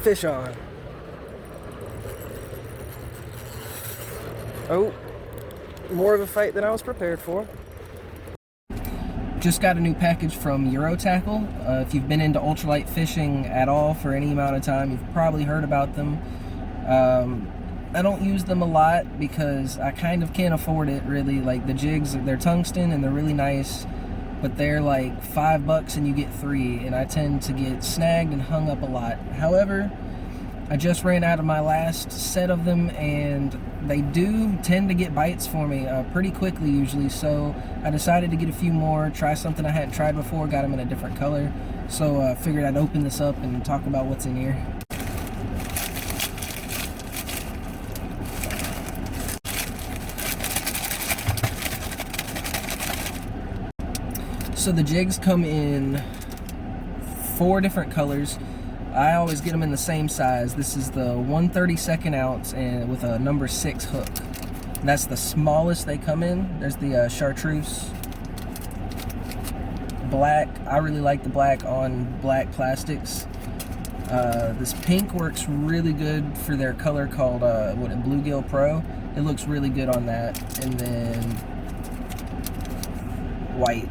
fish on. Oh, more of a fight than I was prepared for. Just got a new package from Eurotackle. If you've been into ultralight fishing at all for any amount of time, you've probably heard about them. I don't use them a lot because I kind of can't afford it, really. Like, the jigs, they're tungsten and they're really nice, but they're like $5 and you get 3, and I tend to get snagged and hung up a lot. However, I just ran out of my last set of them, and they do tend to get bites for me pretty quickly usually, so I decided to get a few more, try something I hadn't tried before, got them in a different color, so I figured I'd open this up and talk about what's in here. So the jigs come in 4 different colors. I always get them in the same size. This is the 1/32 ounce and with a number 6 hook. And that's the smallest they come in. There's the chartreuse black. I really like the black on black plastics. This pink works really good for their color called Bluegill Pro. It looks really good on that. And then white.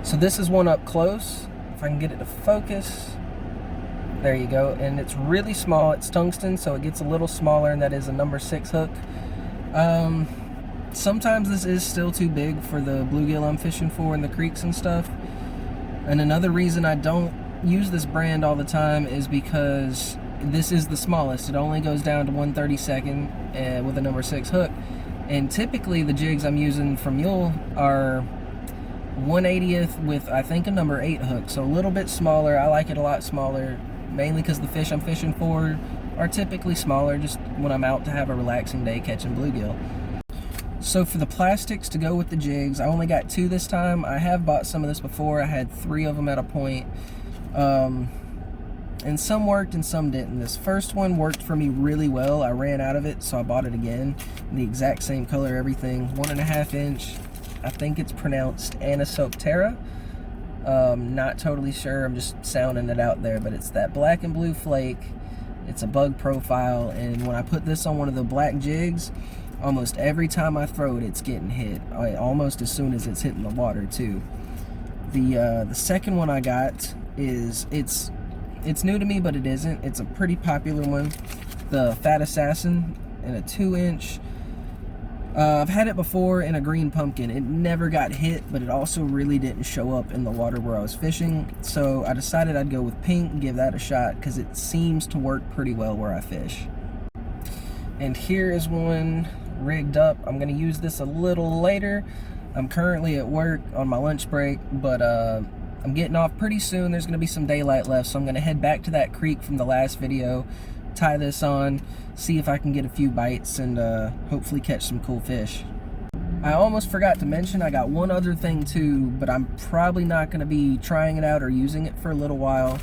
So this is one up close. If I can get it to focus. There you go. And it's really small. It's tungsten, so it gets a little smaller, and that is a number 6 hook. Sometimes this is still too big for the bluegill I'm fishing for in the creeks and stuff. And another reason I don't use this brand all the time is because this is the smallest. It only goes down to 1/32 with a number 6 hook. And typically the jigs I'm using from Mule are 1/80th with, I think, a number 8 hook, so a little bit smaller. I like it a lot smaller, mainly because the fish I'm fishing for are typically smaller, just when I'm out to have a relaxing day catching bluegill. So for the plastics to go with the jigs, I only got 2 this time. I have bought some of this before. I had 3 of them at a point, and some worked and some didn't. This first one worked for me really well. I ran out of it, so I bought it again. The exact same color, everything. 1.5 inch. I think it's pronounced Anisoptera. Not totally sure, I'm just sounding it out there, but it's that black and blue flake. It's a bug profile, and when I put this on one of the black jigs, almost every time I throw it, it's getting hit. Almost as soon as it's hitting the water too. The second one I got is, it's new to me, but it isn't. It's a pretty popular one. The Fat Assassin in a 2 inch. I've had it before in a green pumpkin. It never got hit, but it also really didn't show up in the water where I was fishing. So I decided I'd go with pink and give that a shot because it seems to work pretty well where I fish. And here is one rigged up. I'm going to use this a little later. I'm currently at work on my lunch break, but I'm getting off pretty soon. There's going to be some daylight left, so I'm going to head back to that creek from the last video, tie this on, see if I can get a few bites, and hopefully catch some cool fish. I almost forgot to mention I got one other thing too, but I'm probably not going to be trying it out or using it for a little while.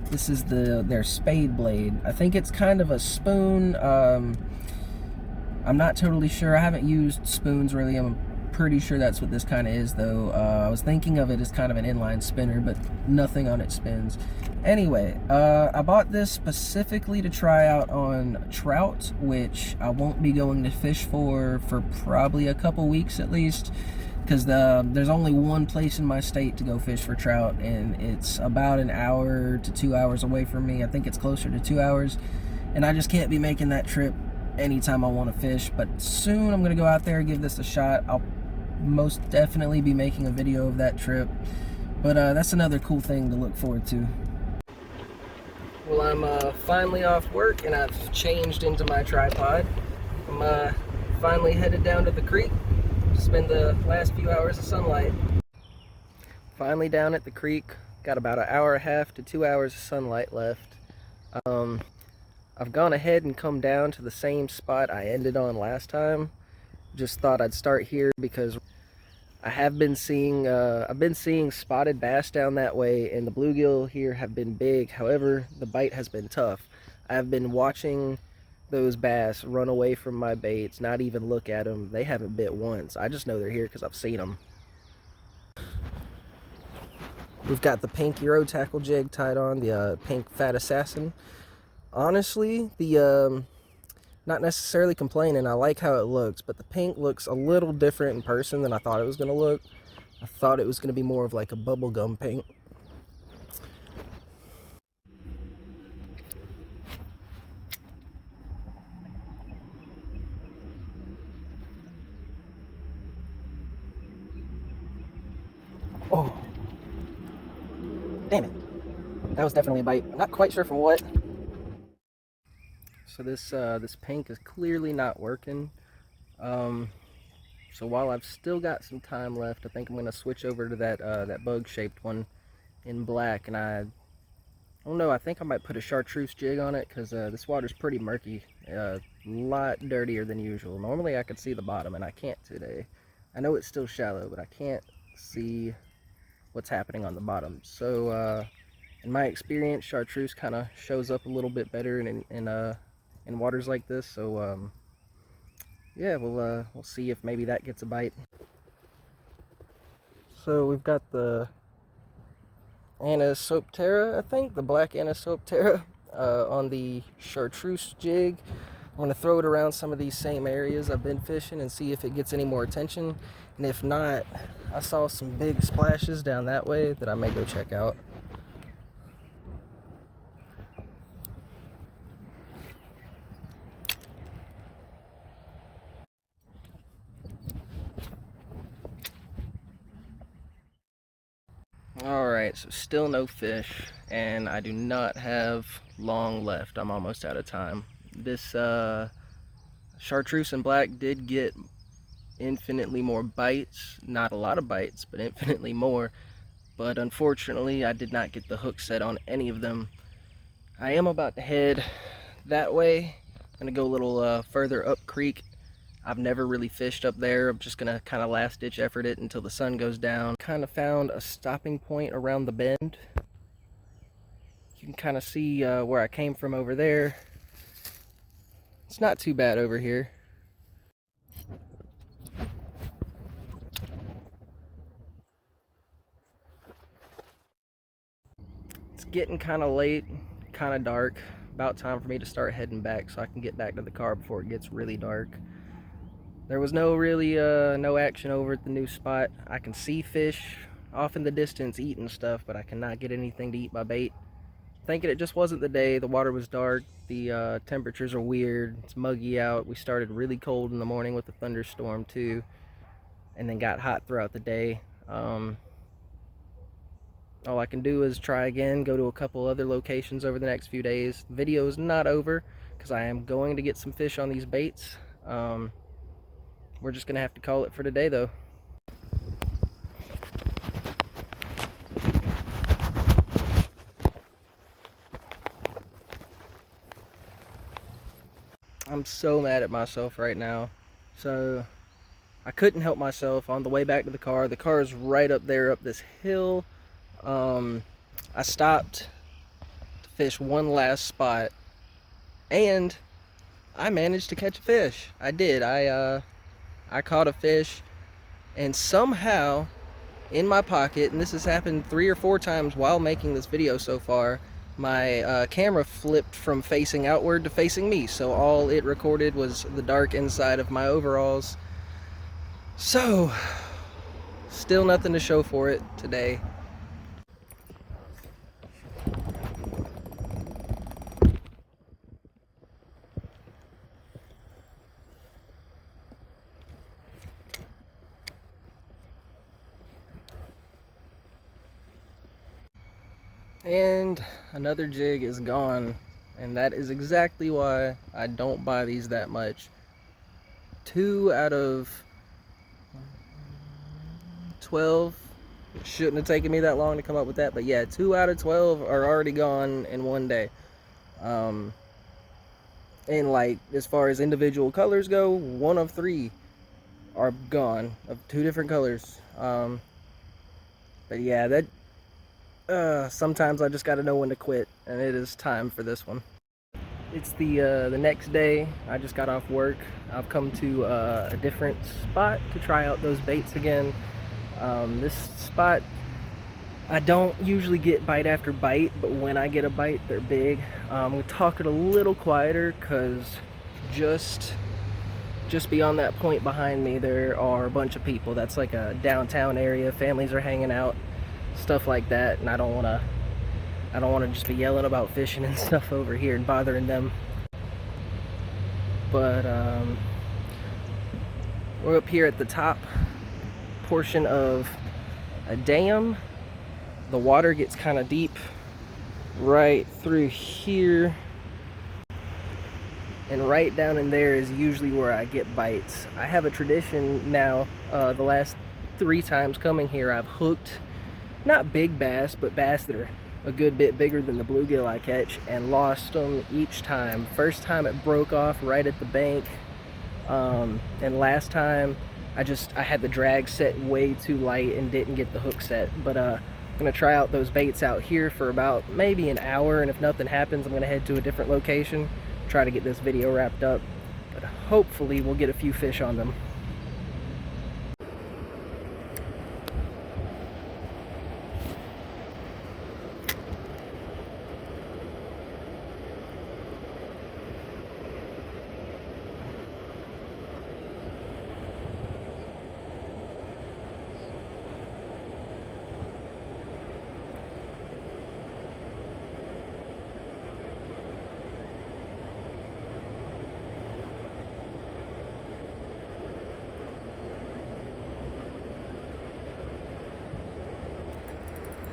This is their spade blade. I think it's kind of a spoon. I'm not totally sure. I haven't used spoons really. I'm pretty sure that's what this kind of is though. I was thinking of it as kind of an inline spinner, but nothing on it spins. Anyway, I bought this specifically to try out on trout, which I won't be going to fish for probably a couple weeks at least, because there's only one place in my state to go fish for trout, and it's about an hour to 2 hours away from me. I think it's closer to 2 hours, and I just can't be making that trip anytime I want to fish. But soon I'm going to go out there and give this a shot. I'll most definitely be making a video of that trip, but that's another cool thing to look forward to. Well, I'm finally off work and I've changed into my tripod. I'm finally headed down to the creek to spend the last few hours of sunlight. Finally down at the creek, got about an hour and a half to 2 hours of sunlight left. I've gone ahead and come down to the same spot I ended on last time. Just thought I'd start here because I have been seeing, I've been seeing spotted bass down that way, and the bluegill here have been big. However, the bite has been tough. I've been watching those bass run away from my baits, not even look at them. They haven't bit once. I just know they're here because I've seen them. We've got the pink Eurotackle jig tied on, the pink Fat Assassin. Honestly, the not necessarily complaining, I like how it looks, but the pink looks a little different in person than I thought it was going to look. I thought it was going to be more of like a bubblegum pink. Oh, damn it. That was definitely a bite. I'm not quite sure from what. So this pink is clearly not working. So while I've still got some time left, I think I'm gonna switch over to that bug-shaped one in black, and I don't know. I think I might put a chartreuse jig on it because this water's pretty murky, a lot dirtier than usual. Normally I could see the bottom, and I can't today. I know it's still shallow, but I can't see what's happening on the bottom. So in my experience, chartreuse kind of shows up a little bit better in waters like this. So yeah, we'll see if maybe that gets a bite. So we've got the Anisoptera, I think, the black Anisoptera on the chartreuse jig. I'm going to throw it around some of these same areas I've been fishing and see if it gets any more attention. And if not, I saw some big splashes down that way that I may go check out. Alright, so still no fish, and I do not have long left. I'm almost out of time. This chartreuse and black did get infinitely more bites. Not a lot of bites, but infinitely more. But unfortunately, I did not get the hook set on any of them. I am about to head that way. I'm going to go a little further up creek. I've never really fished up there. I'm just gonna kind of last ditch effort it until the sun goes down. Kind of found a stopping point around the bend. You can kind of see where I came from over there. It's not too bad over here. It's getting kind of late, kind of dark. About time for me to start heading back so I can get back to the car before it gets really dark. There was no action over at the new spot. I can see fish off in the distance eating stuff, but I cannot get anything to eat my bait. Thinking it just wasn't the day. The water was dark. The temperatures are weird. It's muggy out. We started really cold in the morning with the thunderstorm too, and then got hot throughout the day. All I can do is try again, go to a couple other locations over the next few days. The video is not over because I am going to get some fish on these baits. We're just gonna have to call it for today though. I'm so mad at myself right now. So I couldn't help myself on the way back to the car. The car is right up there, up this hill. I stopped to fish one last spot, and I managed to catch a fish. I did. I caught a fish, and somehow in my pocket, and this has happened 3 or 4 times while making this video so far, my camera flipped from facing outward to facing me, so all it recorded was the dark inside of my overalls. So still nothing to show for it today. And another jig is gone, and that is exactly why I don't buy these that much. 2 out of 12. It shouldn't have taken me that long to come up with that, but yeah, 2 out of 12 are already gone in one day. And like, as far as individual colors go, 1 of 3 are gone, of 2 different colors. But yeah, that sometimes I just gotta know when to quit, and it is time for this one. It's the next day. I just got off work. I've come to a different spot to try out those baits again. This spot, I don't usually get bite after bite, but when I get a bite, they're big. We talk it a little quieter because just beyond that point behind me, there are a bunch of people. That's like a downtown area. Families are hanging out, stuff like that, and I don't want to just be yelling about fishing and stuff over here and bothering them. But we're up here at the top portion of a dam. The water gets kind of deep right through here, and right down in there is usually where I get bites. I have a tradition now, the last 3 times coming here, I've hooked not big bass, but bass that are a good bit bigger than the bluegill I catch, and lost them each time. First time it broke off right at the bank, and last time I had the drag set way too light and didn't get the hook set. But I'm gonna try out those baits out here for about maybe an hour, and if nothing happens, I'm gonna head to a different location, try to get this video wrapped up, but hopefully we'll get a few fish on them.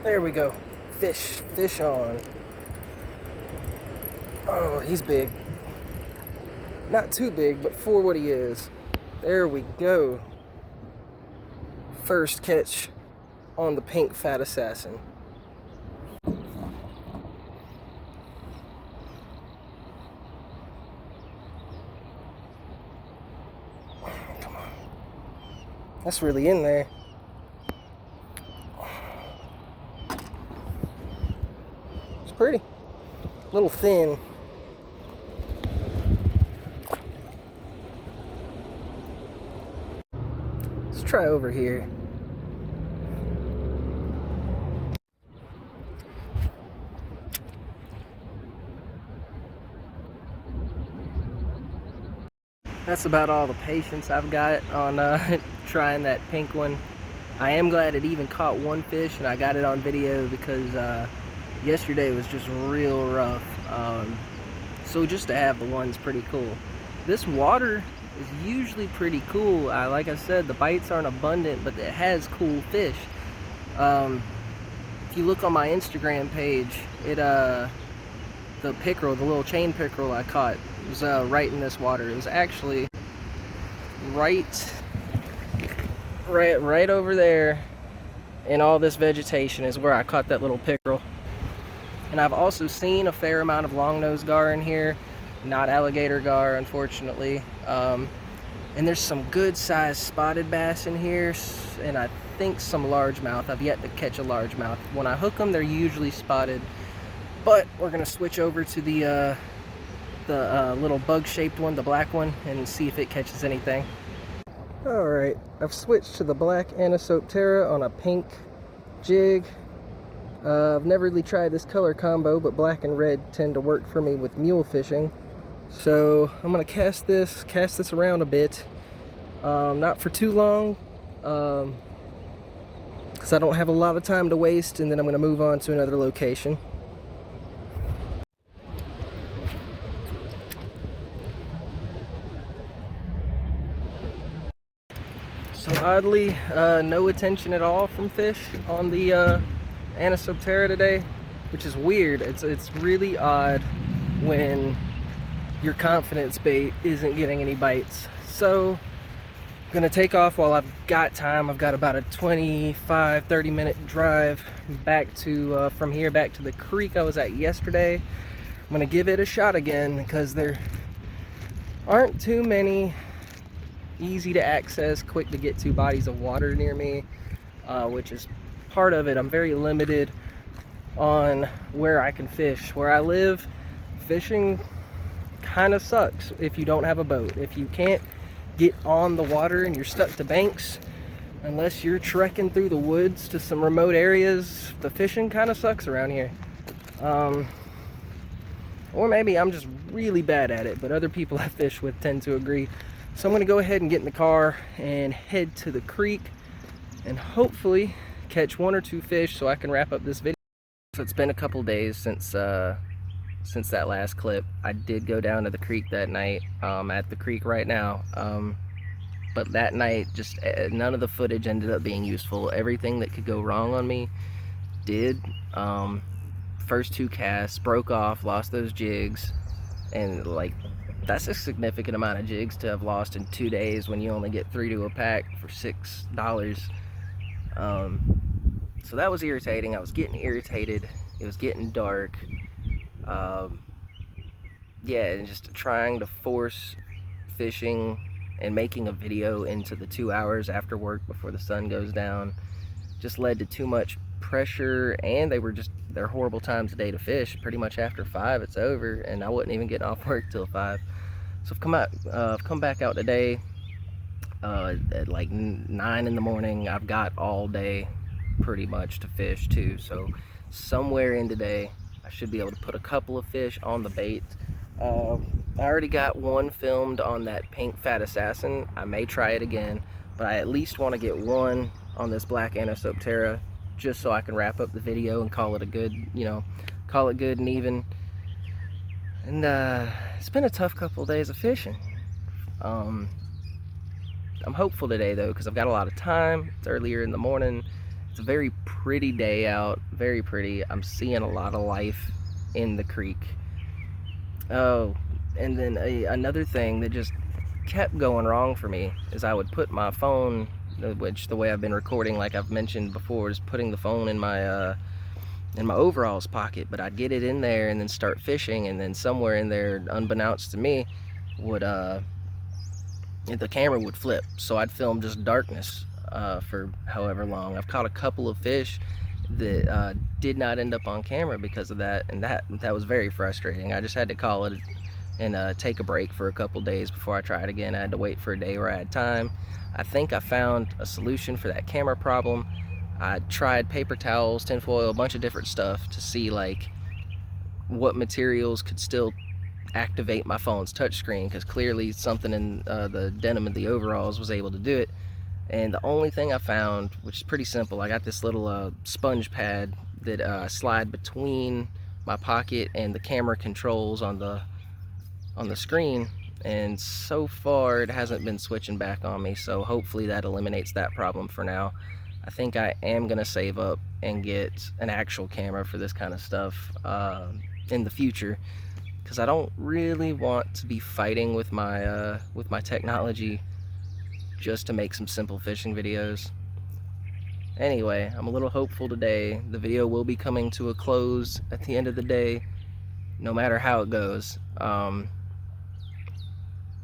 There we go. Fish on. Oh, he's big. Not too big, but for what he is. There we go. First catch on the pink fat assassin. Come on. That's really in there. Pretty. A little thin. Let's try over here. That's about all the patience I've got on trying that pink one. I am glad it even caught one fish, and I got it on video because yesterday was just real rough, so just to have the one's pretty cool. This water is usually pretty cool. Like I said, the bites aren't abundant, but it has cool fish. If you look on my Instagram page, the pickerel, the little chain pickerel I caught, was right in this water. It was actually right over there in all this vegetation is where I caught that little pickerel. And I've also seen a fair amount of long-nosed gar in here, not alligator gar, unfortunately. And there's some good-sized spotted bass in here, and I think some largemouth. I've yet to catch a largemouth. When I hook them, they're usually spotted. But we're gonna switch over to the little bug-shaped one, the black one, and see if it catches anything. All right, I've switched to the black Anisoptera on a pink jig. I've never really tried this color combo, but black and red tend to work for me with mule fishing. So I'm gonna cast this around a bit, not for too long, because I don't have a lot of time to waste, and then I'm gonna move on to another location. So oddly, no attention at all from fish on the Anisoptera today, which is weird. It's really odd when your confidence bait isn't getting any bites. So I'm gonna take off while I've got time. I've got about a 25-30 minute drive back to from here back to the creek I was at yesterday. I'm gonna give it a shot again because there aren't too many easy to access, quick to get to bodies of water near me, which is part of it. I'm very limited on where I can fish. Where I live, fishing kind of sucks if you don't have a boat. If you can't get on the water and you're stuck to banks, unless you're trekking through the woods to some remote areas, the fishing kind of sucks around here. Or maybe I'm just really bad at it, but other people I fish with tend to agree. So I'm going to go ahead and get in the car and head to the creek and hopefully catch 1 or 2 fish so I can wrap up this video. So it's been a couple days since that last clip. I did go down to the creek that night. At the creek right now. But that night, just none of the footage ended up being useful. Everything that could go wrong on me did. First 2 casts, broke off, lost those jigs, and like, that's a significant amount of jigs to have lost in 2 days when you only get 3 to a pack for $6. So that was irritating. I was getting irritated. It was getting dark. Yeah, and just trying to force fishing and making a video into the 2 hours after work before the sun goes down just led to too much pressure, and they're horrible times of day to fish. Pretty much after 5 it's over, and I wasn't even getting off work till 5. So I've come back out today at like 9 in the morning. I've got all day pretty much to fish too, so somewhere in today I should be able to put a couple of fish on the bait. I already got 1 filmed on that pink fat assassin. I may try it again, but I at least want to get 1 on this black Anisoptera just so I can wrap up the video and call it a good, call it good and even. And it's been a tough couple of days of fishing. I'm hopeful today though, because I've got a lot of time. It's earlier in the morning. It's a very pretty day out, very pretty. I'm seeing a lot of life in the creek. Oh, and then another thing that just kept going wrong for me is I would put my phone, which the way I've been recording, like I've mentioned before, is putting the phone in my overalls pocket, but I'd get it in there and then start fishing, and then somewhere in there, unbeknownst to me, would the camera would flip, so I'd film just darkness for however long. I've caught a couple of fish that did not end up on camera because of that, and that was very frustrating. I just had to call it and take a break for a couple days before I tried again. I had to wait for a day where I had time. I think I found a solution for that camera problem. I tried paper towels, tinfoil, a bunch of different stuff to see like what materials could still activate my phone's touchscreen, because clearly something in the denim of the overalls was able to do it. And the only thing I found, which is pretty simple, I got this little sponge pad that slide between my pocket and the camera controls on the screen, and so far it hasn't been switching back on me, so hopefully that eliminates that problem for now. I think I am gonna save up and get an actual camera for this kind of stuff in the future, because I don't really want to be fighting with my technology just to make some simple fishing videos. Anyway, I'm a little hopeful today. The video will be coming to a close at the end of the day, no matter how it goes.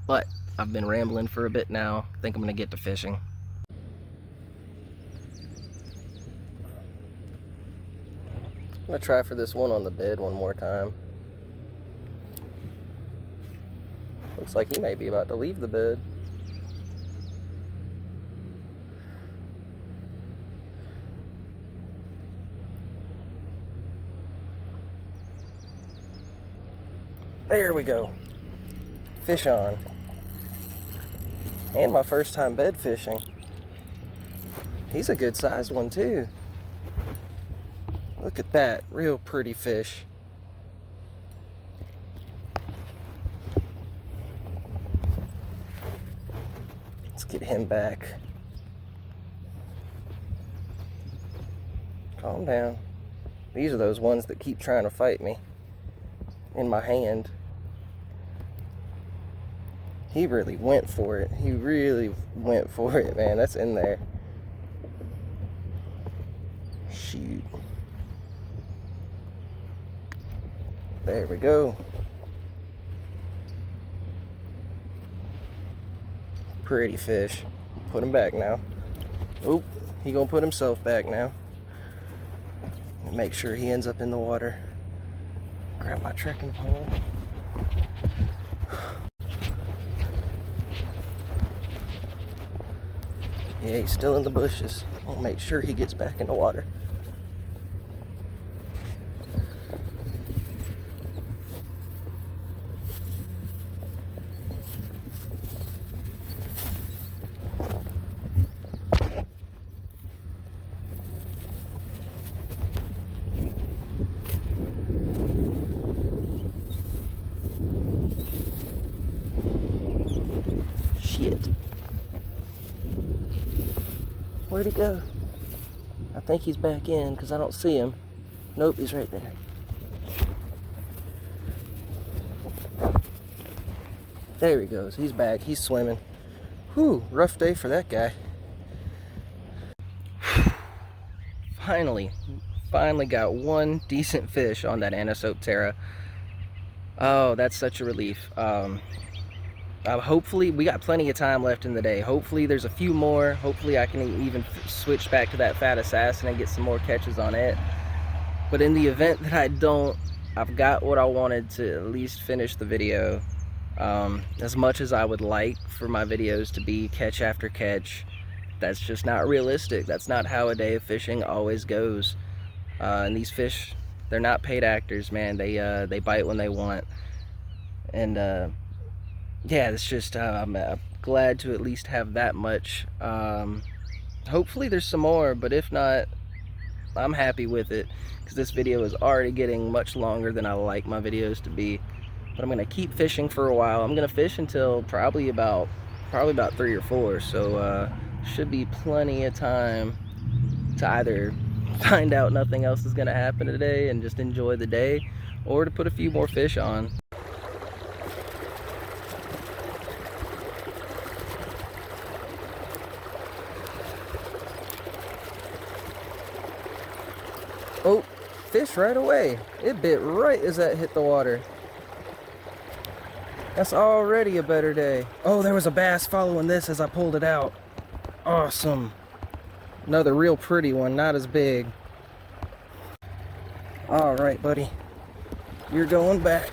But I've been rambling for a bit now. I think I'm gonna get to fishing. I'm gonna try for this one on the bed one more time. Looks like he may be about to leave the bed. There we go. Fish on. And my first time bed fishing. He's a good sized one too. Look at that, real pretty fish. Let's get him back. Calm down. These are those ones that keep trying to fight me in my hand. He really went for it. He really went for it, man. That's in there. Shoot. There we go. Pretty fish. Put him back now. Oop, he gonna put himself back now. Make sure he ends up in the water. Grab my trekking pole. Yeah, he's still in the bushes. I'll make sure he gets back in the water. Shit. Where'd he go? I think he's back in because I don't see him. Nope, he's right there. There he goes. He's back. He's swimming. Whew, rough day for that guy. Finally got one decent fish on that Anisoptera. Oh, that's such a relief. Hopefully, we got plenty of time left in the day. Hopefully there's a few more. Hopefully I can even switch back to that fat assassin and get some more catches on it. But in the event that I don't, I've got what I wanted to at least finish the video. As much as I would like for my videos to be catch after catch, that's just not realistic. That's not how a day of fishing always goes. And these fish, they're not paid actors, man. They bite when they want. And yeah, it's just I'm glad to at least have that much. Hopefully there's some more, but if not, I'm happy with it because this video is already getting much longer than I like my videos to be. But I'm gonna keep fishing for a while. I'm gonna fish until probably about 3 or 4. So should be plenty of time to either find out nothing else is gonna happen today and just enjoy the day, or to put a few more fish on. Oh, fish right away. It bit right as that hit the water. That's already a better day. Oh, there was a bass following this as I pulled it out. Awesome. Another real pretty one, not as big. All right, buddy. You're going back.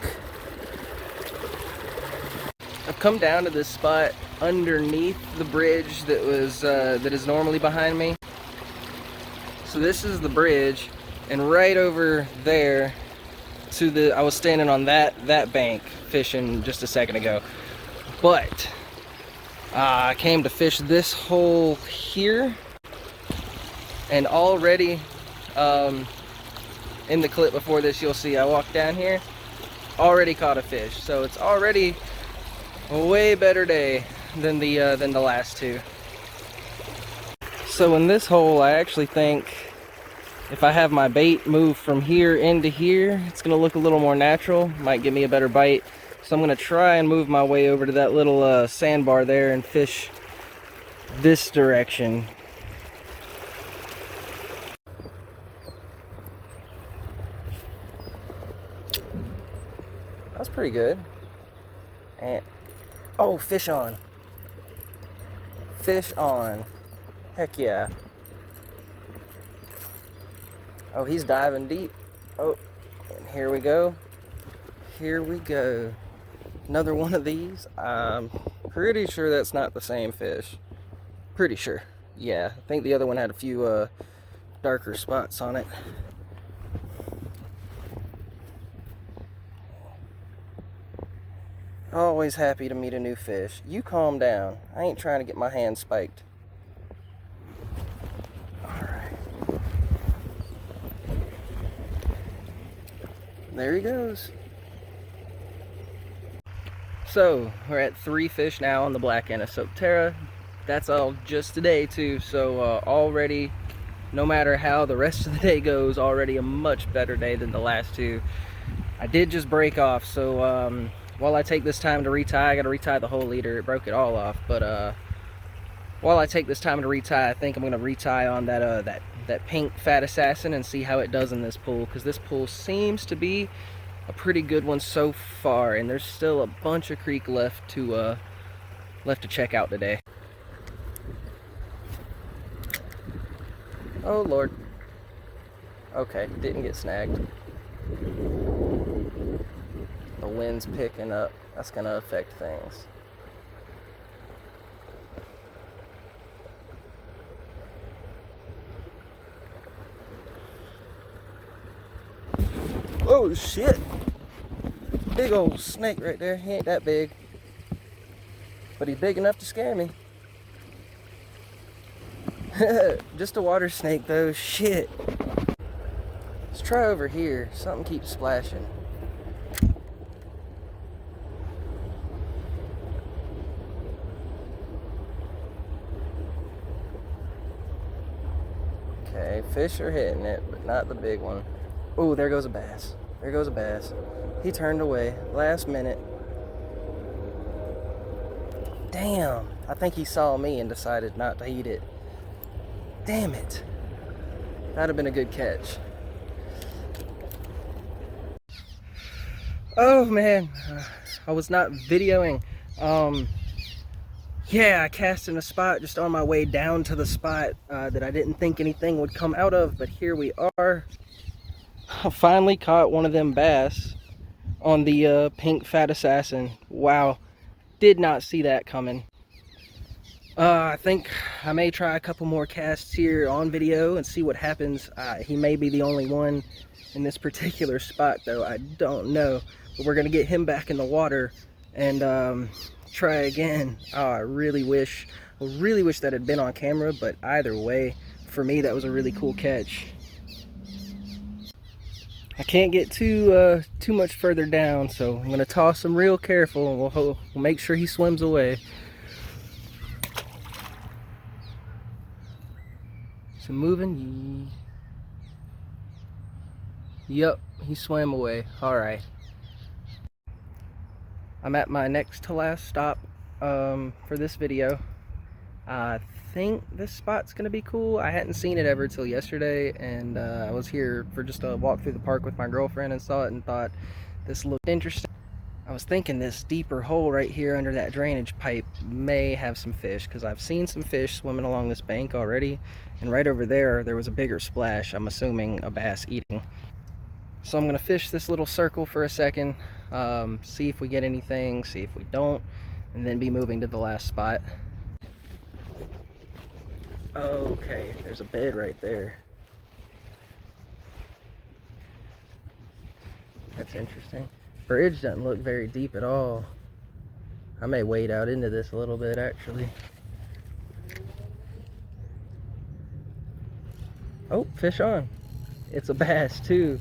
I've come down to this spot underneath the bridge that is normally behind me. So this is the bridge, and right over there I was standing on that bank fishing just a second ago. But I came to fish this hole here, and already in the clip before this you'll see I walked down here, already caught a fish. So it's already a way better day than the last two. So in this hole, I actually think if I have my bait move from here into here, it's gonna look a little more natural, might give me a better bite. So I'm gonna try and move my way over to that little sandbar there and fish this direction. That's pretty good. And oh, fish on. Fish on. Heck yeah. Oh, he's diving deep. Oh, and here we go. Here we go. Another one of these. I'm pretty sure that's not the same fish. Pretty sure. Yeah, I think the other one had a few darker spots on it. Always happy to meet a new fish. You calm down. I ain't trying to get my hand spiked. There he goes. So we're at 3 fish now on the black Anisoptera. That's all just today too. So already, no matter how the rest of the day goes, already a much better day than the last 2. I did just break off, so while I take this time to retie, I got to retie the whole leader. It broke it all off, but while I take this time to retie, I think I'm gonna retie on that pink fat assassin and see how it does in this pool, because this pool seems to be a pretty good one so far, and there's still a bunch of creek left to check out today. Oh Lord. Okay, didn't get snagged. The wind's picking up. That's gonna affect things. Oh shit! Big old snake right there. He ain't that big, but he's big enough to scare me. Just a water snake though. Shit. Let's try over here. Something keeps splashing. Okay, fish are hitting it, but not the big one. Oh, there goes a bass. There goes a bass. He turned away last minute. Damn. I think he saw me and decided not to eat it. Damn it. That'd have been a good catch. Oh man, I was not videoing. Yeah, I cast in a spot just on my way down to the spot that I didn't think anything would come out of, but here we are. I finally caught one of them bass on the pink fat assassin. Wow, did not see that coming. I think I may try a couple more casts here on video and see what happens. He may be the only one in this particular spot though, I don't know. But we're gonna get him back in the water and try again. Oh, I really wish that had been on camera, but either way, for me that was a really cool catch. I can't get too much further down, so I'm gonna toss him real careful and we'll make sure he swims away. So moving. Yep, he swam away. All right. I'm at my next to last stop for this video. I think this spot's gonna be cool. I hadn't seen it ever till yesterday, and I was here for just a walk through the park with my girlfriend and saw it and thought this looked interesting. I was thinking this deeper hole right here under that drainage pipe may have some fish, because I've seen some fish swimming along this bank already, and right over there was a bigger splash. I'm assuming a bass eating. So I'm gonna fish this little circle for a second, see if we get anything, see if we don't, and then be moving to the last spot. Okay, there's a bed right there. That's interesting. Bridge doesn't look very deep at all. I may wade out into this a little bit actually. Oh, fish on. It's a bass too.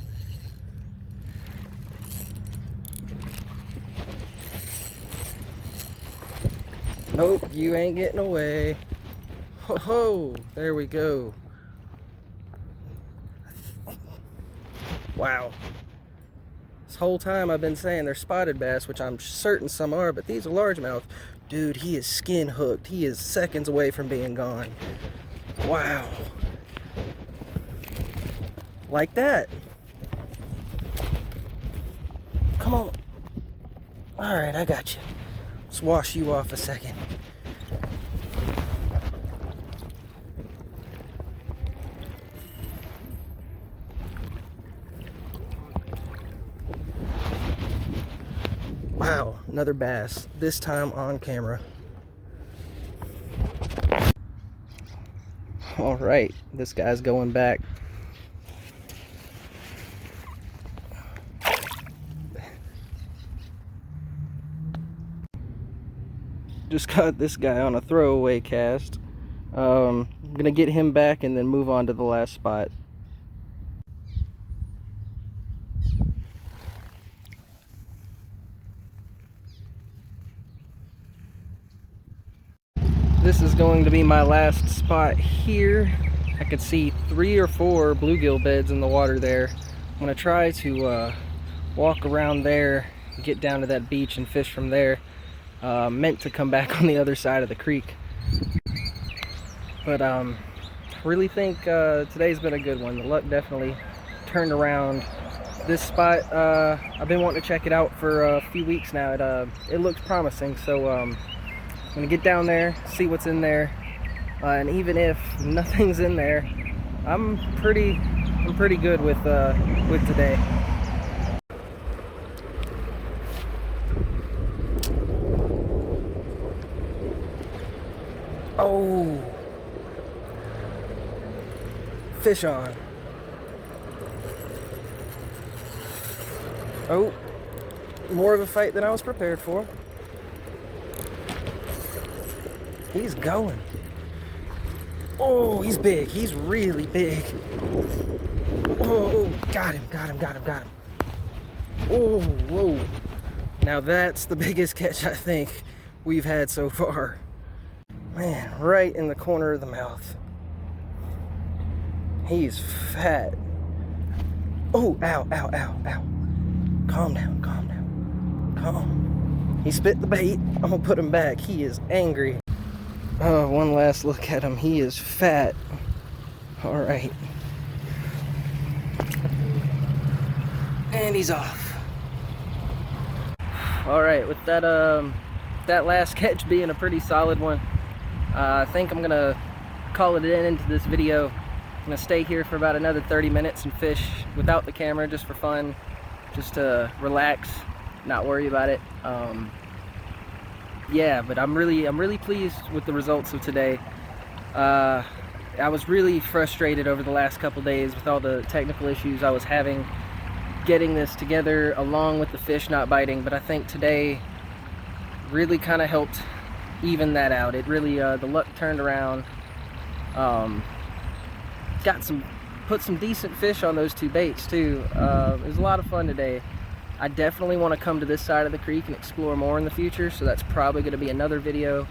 Nope, you ain't getting away. Oh, there we go. Wow. This whole time I've been saying they're spotted bass, which I'm certain some are, but these are largemouth. Dude, he is skin hooked. He is seconds away from being gone. Wow. Like that. Come on. All right, I got you. Let's wash you off a second. Wow, another bass, this time on camera. All right, this guy's going back. Just caught this guy on a throwaway cast. I'm gonna get him back and then move on to the last spot. This is going to be my last spot here. I could see 3 or 4 bluegill beds in the water there. I'm gonna try to walk around there, get down to that beach and fish from there. Meant to come back on the other side of the creek, but I really think today's been a good one. The luck definitely turned around. This spot, I've been wanting to check it out for a few weeks now. It looks promising, so I'm gonna get down there, see what's in there, and even if nothing's in there, I'm pretty good with today. Oh, fish on. Oh, more of a fight than I was prepared for. He's going. Oh, he's big. He's really big. Oh, got him, got him, got him, got him. Oh, whoa. Now that's the biggest catch I think we've had so far. Man, right in the corner of the mouth. He's fat. Oh, ow, ow, ow, ow. Calm down, calm down. Calm. He spit the bait. I'm gonna put him back. He is angry. Oh, one last look at him. He is fat. All right. And he's off. All right, with that that last catch being a pretty solid one, I think I'm gonna call it an end to this video. I'm gonna stay here for about another 30 minutes and fish without the camera, just for fun, just to relax, not worry about it. Yeah, but I'm really pleased with the results of today. I was really frustrated over the last couple days with all the technical issues I was having getting this together, along with the fish not biting, but I think today really kind of helped even that out. It really, the luck turned around. Put some decent fish on those two baits too. It was a lot of fun today. I definitely want to come to this side of the creek and explore more in the future, so that's probably going to be another video.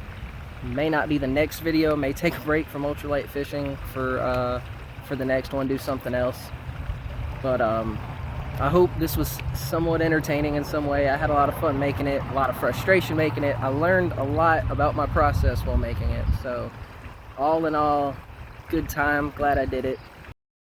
May not be the next video, may take a break from ultralight fishing for the next one, do something else. But I hope this was somewhat entertaining in some way. I had a lot of fun making it, a lot of frustration making it. I learned a lot about my process while making it. So all in all, good time, glad I did it.